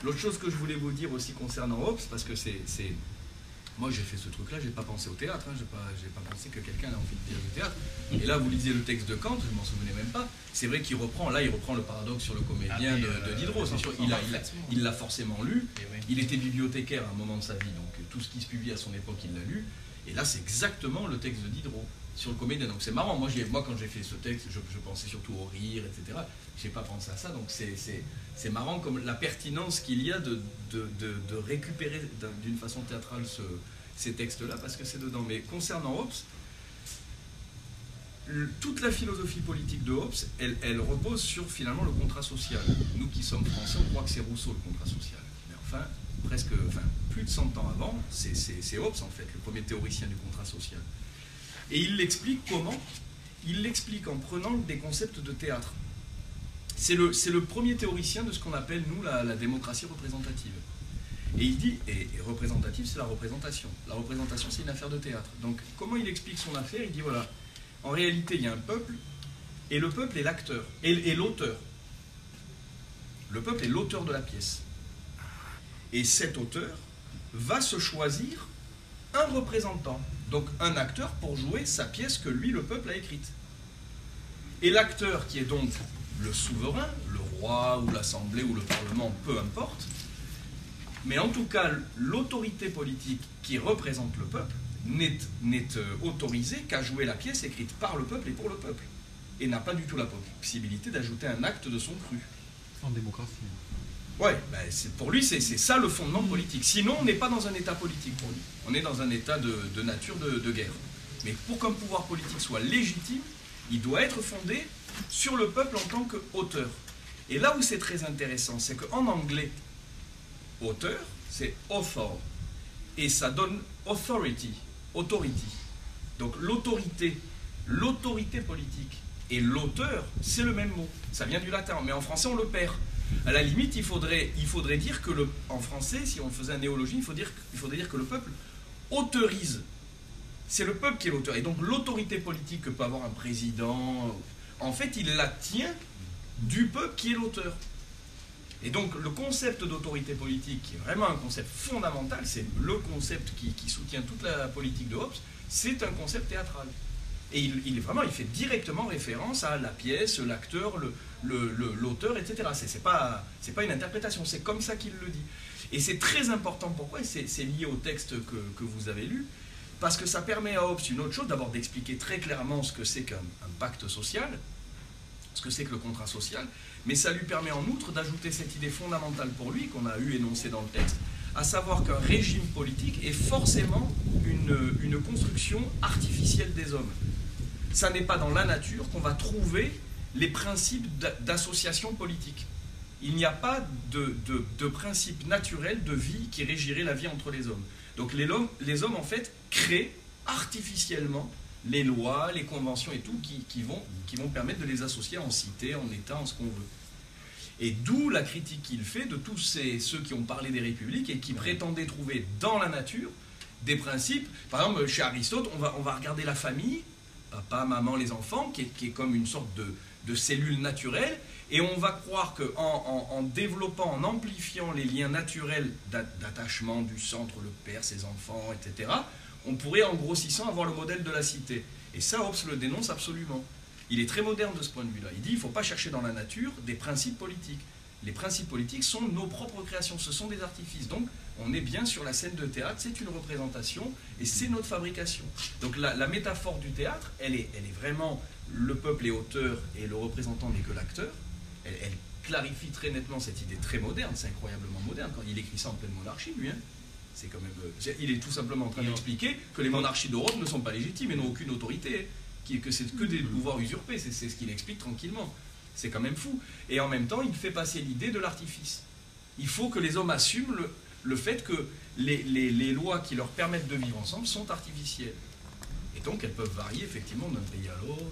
L'autre chose que je voulais vous dire aussi concernant Hobbes, parce que moi j'ai fait ce truc-là, j'ai pas pensé au théâtre, hein, j'ai pas pensé que quelqu'un a envie de dire du théâtre. Et là, vous lisez le texte de Kant, je m'en souvenais même pas. C'est vrai qu'il reprend, là, il reprend le paradoxe sur le comédien de Diderot. C'est sûr, il l'a forcément lu. Il était bibliothécaire à un moment de sa vie, donc tout ce qui se publie à son époque, il l'a lu. Et là, c'est exactement le texte de Diderot sur le comédien. Donc c'est marrant. Moi, quand j'ai fait ce texte, je pensais surtout au rire, etc. J'ai pas pensé à ça. Donc c'est marrant comme la pertinence qu'il y a de récupérer d'une façon théâtrale ces textes-là, parce que c'est dedans. Mais concernant Hobbes, toute la philosophie politique de Hobbes, elle repose sur finalement le contrat social. Nous qui sommes français, on croit que c'est Rousseau le contrat social. Mais enfin, plus de 100 ans avant, c'est Hobbes en fait, le premier théoricien du contrat social. Et il l'explique comment? Il l'explique en prenant des concepts de théâtre. C'est le premier théoricien de ce qu'on appelle, nous, la démocratie représentative. Et il dit, et représentative, c'est la représentation. La représentation, c'est une affaire de théâtre. Donc, comment il explique son affaire? Il dit, voilà, en réalité, il y a un peuple, et le peuple est l'acteur, et l'auteur. Le peuple est l'auteur de la pièce. Et cet auteur va se choisir un représentant, donc un acteur pour jouer sa pièce que lui, le peuple, a écrite. Et l'acteur, qui est donc le souverain, le roi ou l'assemblée ou le parlement, peu importe, mais en tout cas, l'autorité politique qui représente le peuple n'est autorisée qu'à jouer la pièce écrite par le peuple et pour le peuple, et n'a pas du tout la possibilité d'ajouter un acte de son cru. En démocratie. Ouais, ben pour lui, c'est ça le fondement politique. Sinon, on n'est pas dans un état politique pour lui. On est dans un état de nature de guerre. Mais pour qu'un pouvoir politique soit légitime, il doit être fondé sur le peuple en tant qu'auteur. Et là où c'est très intéressant, c'est qu'en anglais, auteur, c'est author. Et ça donne authority. Donc l'autorité politique et l'auteur, c'est le même mot. Ça vient du latin, mais en français, on le perd. À la limite, il faudrait dire que en français, si on faisait un néologisme, il faudrait dire que le peuple autorise. C'est le peuple qui est l'auteur. Et donc l'autorité politique que peut avoir un président, en fait, il la tient du peuple qui est l'auteur. Et donc le concept d'autorité politique, qui est vraiment un concept fondamental, c'est le concept qui soutient toute la politique de Hobbes, c'est un concept théâtral. Et il fait directement référence à la pièce, l'acteur, l'auteur, etc. C'est pas une interprétation, c'est comme ça qu'il le dit. Et c'est très important, pourquoi? C'est lié au texte que vous avez lu, parce que ça permet à Hobbes une autre chose, d'abord d'expliquer très clairement ce que c'est qu'un pacte social, ce que c'est que le contrat social, mais ça lui permet en outre d'ajouter cette idée fondamentale pour lui, qu'on a eu énoncée dans le texte, à savoir qu'un régime politique est forcément une construction artificielle des hommes. Ça n'est pas dans la nature qu'on va trouver les principes d'association politique. Il n'y a pas de principe naturel de vie qui régirait la vie entre les hommes. Donc les hommes en fait, créent artificiellement les lois, les conventions et tout, qui vont permettre de les associer en cité, en État, en ce qu'on veut. Et d'où la critique qu'il fait de tous ceux qui ont parlé des républiques et qui prétendaient trouver dans la nature des principes. Par exemple, chez Aristote, on va regarder la famille, papa, maman, les enfants, qui est comme une sorte de cellule naturelle, et on va croire qu'en développant, en amplifiant les liens naturels d'attachement du centre, le père, ses enfants, etc., on pourrait, en grossissant, avoir le modèle de la cité. Et ça, Hobbes le dénonce absolument. Il est très moderne de ce point de vue-là. Il dit qu'il ne faut pas chercher dans la nature des principes politiques. Les principes politiques sont nos propres créations, ce sont des artifices. Donc, on est bien sur la scène de théâtre, c'est une représentation, et c'est notre fabrication. Donc, la métaphore du théâtre, elle est vraiment le peuple est auteur et le représentant n'est que l'acteur. Elle clarifie très nettement cette idée très moderne, c'est incroyablement moderne. Quand il écrit ça en pleine monarchie, lui, hein. C'est quand même, il est tout simplement en train d'expliquer que les monarchies d'Europe ne sont pas légitimes et n'ont aucune autorité, que c'est que des pouvoirs usurpés, c'est ce qu'il explique tranquillement. C'est quand même fou. Et en même temps, il fait passer l'idée de l'artifice. Il faut que les hommes assument le fait que les lois qui leur permettent de vivre ensemble sont artificielles. Et donc, elles peuvent varier effectivement d'un pays à l'autre,